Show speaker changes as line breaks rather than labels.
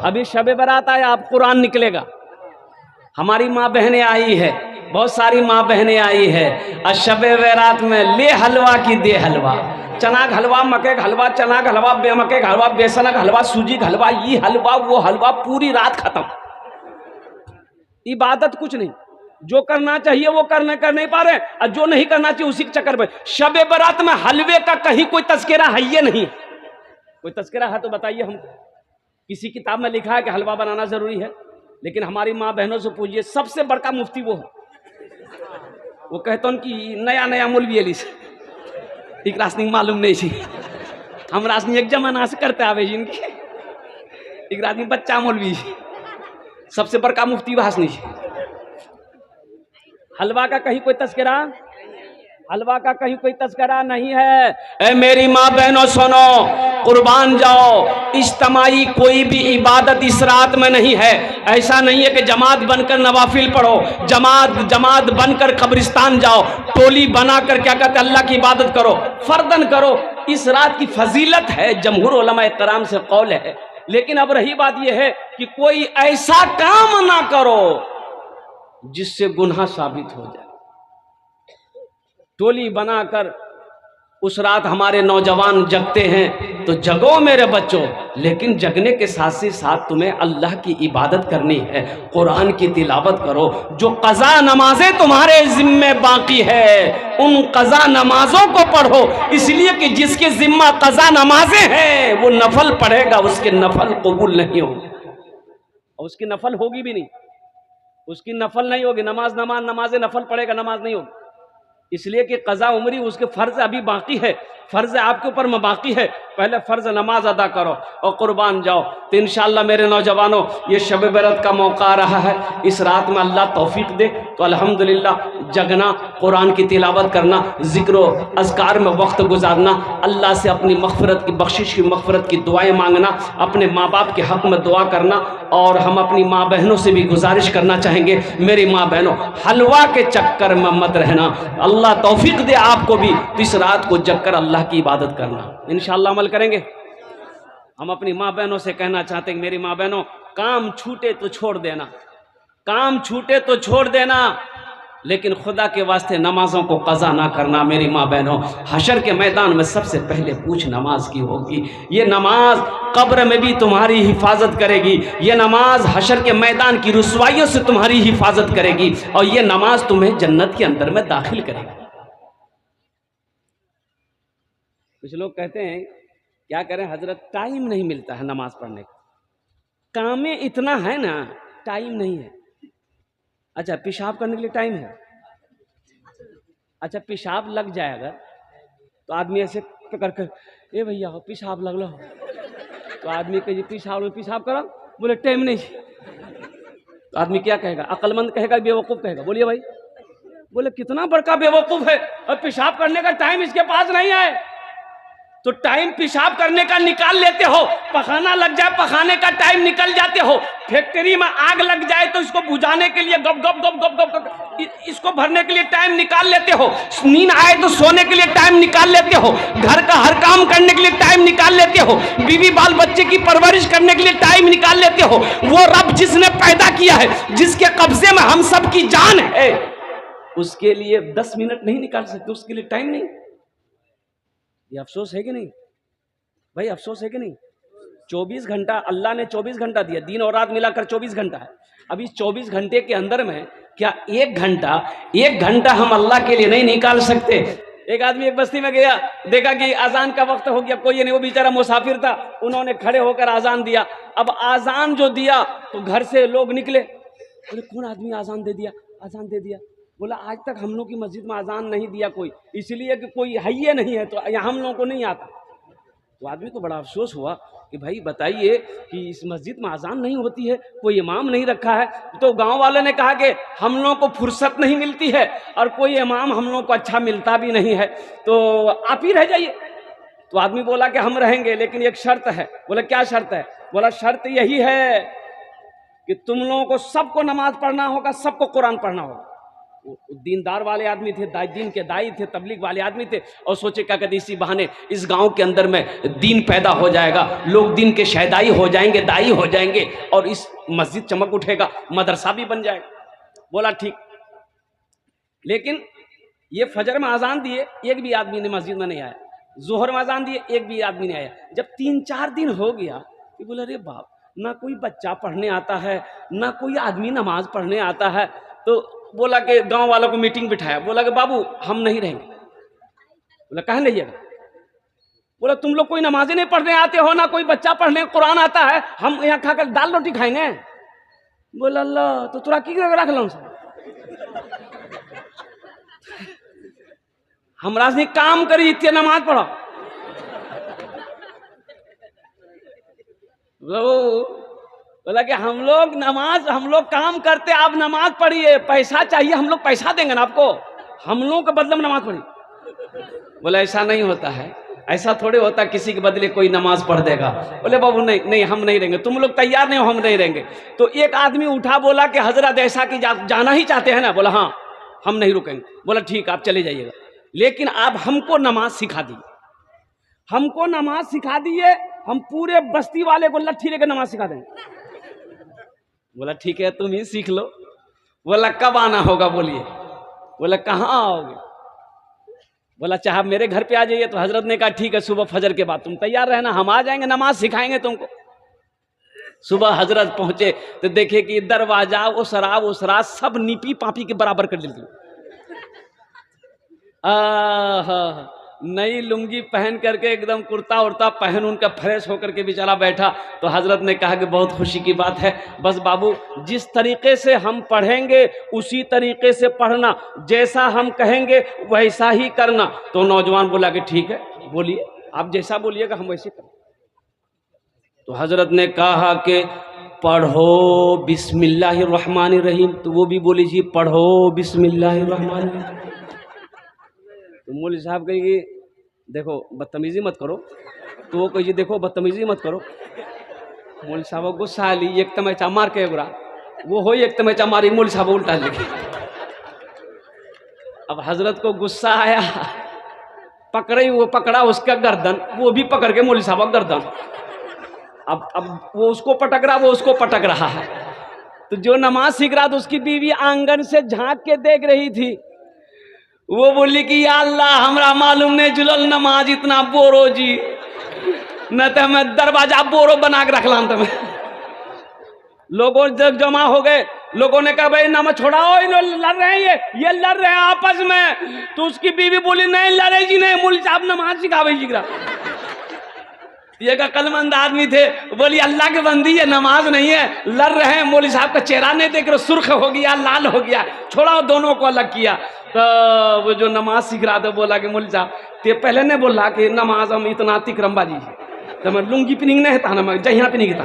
अभी शब बारात आया, अब कुरान निकलेगा। हमारी माँ बहनें आई है, बहुत सारी माँ बहनें आई है, और शब बारात में ले हलवा की दे हलवा, चना का हलवा, मके का हलवा, चना का हलवा, मके का हलवा, बेसन का हलवा, सूजी का हलवा, ये हलवा वो हलवा, पूरी रात खत्म। इबादत कुछ नहीं, जो करना चाहिए वो कर नहीं पा रहे, और जो नहीं करना चाहिए उसी के चक्कर में। शब बारात में हलवे का कहीं कोई तस्करा है ये नहीं। कोई तस्करा है तो बताइए हमको। किसी किताब में लिखा है कि हलवा बनाना जरूरी है, लेकिन हमारी माँ बहनों से पूछिए, सबसे बड़का मुफ्ती वो है। वो कहते हैं कि नया नया मौलवी अली से एक रासनी मालूम नहीं छी, हम रासनी एक जमाना से करते आवे जिनकी एक रासनी बच्चा मौलवी, सबसे बड़का मुफ्ती भाषणी। हलवा का कहीं कोई तस्करा, हलवा का कहीं कोई तस्करा नहीं है। ए मेरी माँ बहनों सुनो, कुर्बान जाओ, इज्तिमाई कोई भी इबादत इस रात में नहीं है। ऐसा नहीं है कि जमात बनकर नवाफिल पढ़ो, जमात बनकर कब्रिस्तान जाओ, टोली बनाकर क्या कहते अल्लाह की इबादत करो, फर्दन करो। इस रात की फजीलत है, जमहूर उलमा इकराम से कौल है। लेकिन अब रही बात यह है कि कोई ऐसा काम ना करो जिससे गुनाह साबित हो जाए। टोली बनाकर उस रात हमारे नौजवान जगते हैं तो जगो मेरे बच्चों, लेकिन जगने के साथ ही साथ तुम्हें अल्लाह की इबादत करनी है, कुरान की तिलावत करो। जो कज़ा नमाजें तुम्हारे जिम्मे बाकी है उन कज़ा नमाजों को पढ़ो, इसलिए कि जिसके जिम्मा कज़ा नमाजें हैं वो नफल पढ़ेगा, उसके नफल कबूल नहीं होंगे, और उसकी नफल होगी भी नहीं, उसकी नफल नहीं होगी। नमाज नफल पढ़ेगा, नमाज नहीं होगी, इसलिए कि कज़ा उम्री उसके फ़र्ज अभी बाकी है, फ़र्ज आपके ऊपर में बाकी है। पहले फ़र्ज नमाज अदा करो और कुर्बान जाओ। तो इंशाअल्लाह मेरे नौजवानों, ये शब बरत का मौका आ रहा है, इस रात में अल्लाह तौफीक दे तो अल्हम्दुलिल्लाह जगना, कुरान की तिलावत करना, ज़िक्र अज़कार में वक्त गुजारना, अल्लाह से अपनी मग़फ़िरत की बख्शिश की मग़फ़िरत की दुआएँ मांगना, अपने माँ बाप के हक़ में दुआ करना। और हम अपनी माँ बहनों से भी गुजारिश करना चाहेंगे, मेरी माँ बहनों हलवा के चक्कर में मत रहना, अल्लाह तौफीक दे आपको भी तो इस रात को जग कर अल्लाह की इबादत करना। इंशाअल्लाह अमल करेंगे। हम अपनी माँ बहनों से कहना चाहते हैं, मेरी माँ बहनों काम छूटे तो छोड़ देना, काम छूटे तो छोड़ देना, लेकिन खुदा के वास्ते नमाजों को कज़ा ना करना। मेरी माँ बहनों हशर के मैदान में सबसे पहले पूछ नमाज की होगी। ये नमाज कब्र में भी तुम्हारी हिफाजत करेगी, ये नमाज हशर के मैदान की रुसवाइयों से तुम्हारी हिफाजत करेगी, और ये नमाज तुम्हें जन्नत के अंदर में दाखिल करेगी। कुछ लोग कहते हैं क्या करें हजरत, टाइम नहीं मिलता है नमाज पढ़ने का, काम में इतना है ना, टाइम नहीं है। अच्छा पेशाब करने के लिए टाइम है, अच्छा पेशाब लग जाए अगर तो आदमी ऐसे पकड़ कर, ए भैया हो पेशाब लग लो, तो आदमी कहे पेशाब करो, बोले टाइम नहीं, तो आदमी क्या कहेगा, अक्लमंद कहेगा बेवकूफ़ कहेगा? बोलिए भाई, बोले कितना बड़का बेवकूफ़ है, और पेशाब करने का टाइम इसके पास नहीं है। तो टाइम पेशाब करने का निकाल लेते हो, पखाना लग जाए पखाने का टाइम निकल जाते हो, फैक्ट्री में आग लग जाए तो इसको बुझाने के लिए गप गप गप गप गप गप इसको भरने के लिए टाइम निकाल लेते हो, नींद आए तो सोने के लिए टाइम निकाल लेते हो, घर का हर काम करने के लिए टाइम निकाल लेते हो, बीवी बाल बच्चे की परवरिश करने के लिए टाइम निकाल लेते हो। वो रब जिसने पैदा किया है, जिसके कब्जे में हम सब की जान है, उसके लिए 10 मिनट नहीं निकाल सकते, उसके लिए टाइम नहीं। ये अफसोस है कि नहीं भाई, अफसोस है कि नहीं? 24 घंटा अल्लाह ने 24 घंटा दिया, दिन और रात मिलाकर 24 घंटा है। अब इस 24 घंटे के अंदर में क्या एक घंटा हम अल्लाह के लिए नहीं निकाल सकते? एक आदमी एक बस्ती में गया, देखा कि अजान का वक्त हो गया, कोई नहीं, वो बेचारा मुसाफिर था, उन्होंने खड़े होकर अजान दिया। अब अजान जो दिया तो घर से लोग निकले, बोले कौन आदमी अजान दे दिया, अजान दे दिया। बोला आज तक हम लोग की मस्जिद में अजान नहीं दिया कोई, इसलिए कि कोई है ही नहीं है, तो यहाँ हम लोगों को नहीं आता। तो आदमी को बड़ा अफसोस हुआ कि भाई बताइए कि इस मस्जिद में अजान नहीं होती है, कोई इमाम नहीं रखा है। तो गांव वाले ने कहा कि हम लोगों को फुर्सत नहीं मिलती है और कोई इमाम हम लोगों को अच्छा मिलता भी नहीं है, तो आप ही रह जाइए। तो आदमी बोला कि हम रहेंगे, लेकिन एक शर्त है। बोला क्या शर्त है? बोला शर्त यही है कि तुम लोगों को सबको नमाज पढ़ना होगा, सबको कुरान पढ़ना होगा। वो दीनदार वाले आदमी थे, दीन के दाई थे, तबलीग वाले आदमी थे, और सोचे क्या कहते इसी बहाने इस गांव के अंदर में दीन पैदा हो जाएगा, लोग दीन के शहदाई हो जाएंगे, दाई हो जाएंगे, और इस मस्जिद चमक उठेगा, मदरसा भी बन जाएगा। बोला ठीक। लेकिन ये फजर में अजान दिए, एक भी आदमी ने मस्जिद में नहीं आया। जोहर में अजान दिए, एक भी आदमी नहीं आया। जब 3-4 दिन हो गया तो बोला अरे बाप, ना कोई बच्चा पढ़ने आता है, ना कोई आदमी नमाज पढ़ने आता है। तो बोला कि गांव वालों को मीटिंग बिठाया, बोला कि बाबू हम नहीं रहेंगे। बोला कहाँ नहीं जाएगा? बोला तुम लोग कोई नमाजें नहीं पढ़ने आते हो, ना कोई बच्चा पढ़ने कुरान आता है, हम यहाँ खाकर दाल रोटी खाएंगे। बोला अल्लाह, तो तुरा की रख लो हमरा से काम करी, इतने नमाज पढ़ो। बोला कि हम लोग काम करते, आप नमाज पढ़िए, पैसा चाहिए, हम लोग पैसा देंगे ना आपको, हम लोग के बदले में नमाज पढ़िए। बोला ऐसा नहीं होता है, ऐसा थोड़े होता किसी के बदले कोई नमाज पढ़ देगा। बोले बाबू नहीं नहीं, हम नहीं रहेंगे, तुम लोग तैयार नहीं हो, हम नहीं रहेंगे। तो एक आदमी उठा, बोला कि हजरत ऐसा कि जाना ही चाहते हैं ना? बोला हाँ, हम नहीं रुकेंगे। बोला ठीक, आप चले जाइएगा, लेकिन आप हमको नमाज सिखा दिए, हमको नमाज सिखा दिए, हम पूरे बस्ती वाले को लट्ठी लेकर नमाज सिखा देंगे। बोला ठीक है, तुम ही सीख लो। बोला कब आना होगा बोलिए? बोला कहाँ आओगे? बोला चाहे मेरे घर पे आ जाइए। तो हजरत ने कहा ठीक है, सुबह फजर के बाद तुम तैयार रहना, हम आ जाएंगे, नमाज सिखाएंगे तुमको। सुबह हजरत पहुंचे तो देखे कि दरवाजा वो शराब सब नीपी पापी के बराबर कर देती। नई लुंगी पहन करके एकदम कुर्ता उर्ता पहन उनका फ्रेश होकर के बेचारा बैठा। तो हजरत ने कहा कि बहुत खुशी की बात है, बस बाबू जिस तरीके से हम पढ़ेंगे उसी तरीके से पढ़ना, जैसा हम कहेंगे वैसा ही करना। तो नौजवान बोला कि ठीक है, बोलिए, आप जैसा बोलिएगा हम वैसे करें। तो हजरत ने कहा कि पढ़ो बिस्मिल्लाहिर्रहमानिर्रहीम। तो वो भी बोली जी पढ़ो बिस्मिल्लाहिर्रहमानिर्रहीम। तो मौलवी साहब कहेंगे देखो बदतमीजी मत करो, तो वो कहिए देखो बदतमीजी मत करो। मौलवी साहब गुस्सा ली, एक तमैचा मार के एगोरा वो हो, एक तमैचा मारी, मौलवी साहब उल्टा लेके। अब हजरत को गुस्सा आया, पकड़े, वो पकड़ा उसका गर्दन, वो भी पकड़ के मौलवी साहब गर्दन। अब वो उसको पटक रहा, वो उसको पटक रहा है। तो जो नमाज सीख रहा था उसकी बीवी आंगन से झांक के देख रही थी। वो बोली कि या अल्लाह हमरा मालूम नहीं जुलल नमाज इतना बोरो जी, न तो मैं दरवाजा बोरो बना के रखला। तो लोगों जब जमा हो गए, लोगों ने कहा भाई नमाज छोड़ाओ, लड़ रहे हैं ये लड़ रहे हैं आपस में। तो उसकी बीवी बोली नहीं लड़े जी नहीं, मौलवी साहब नमाज सिखावे जी। ये का कलमंद आदमी थे, बोली अल्लाह के बंदी ये नमाज नहीं है, लड़ रहे हैं। मौलवी साहब का चेहरा नहीं देख रहे, सुर्ख हो गया, लाल हो गया, छोड़ाओ, दोनों को अलग किया। तो वो जो नमाज सीख रहा था बोला कि मौलवी साहब ते पहले नहीं बोला कि नमाज हम इतना तिक्रमबाजी है, तो मैं लुंगी पिनिंग नहीं था ना, मैं जहाँ पिनिंग था।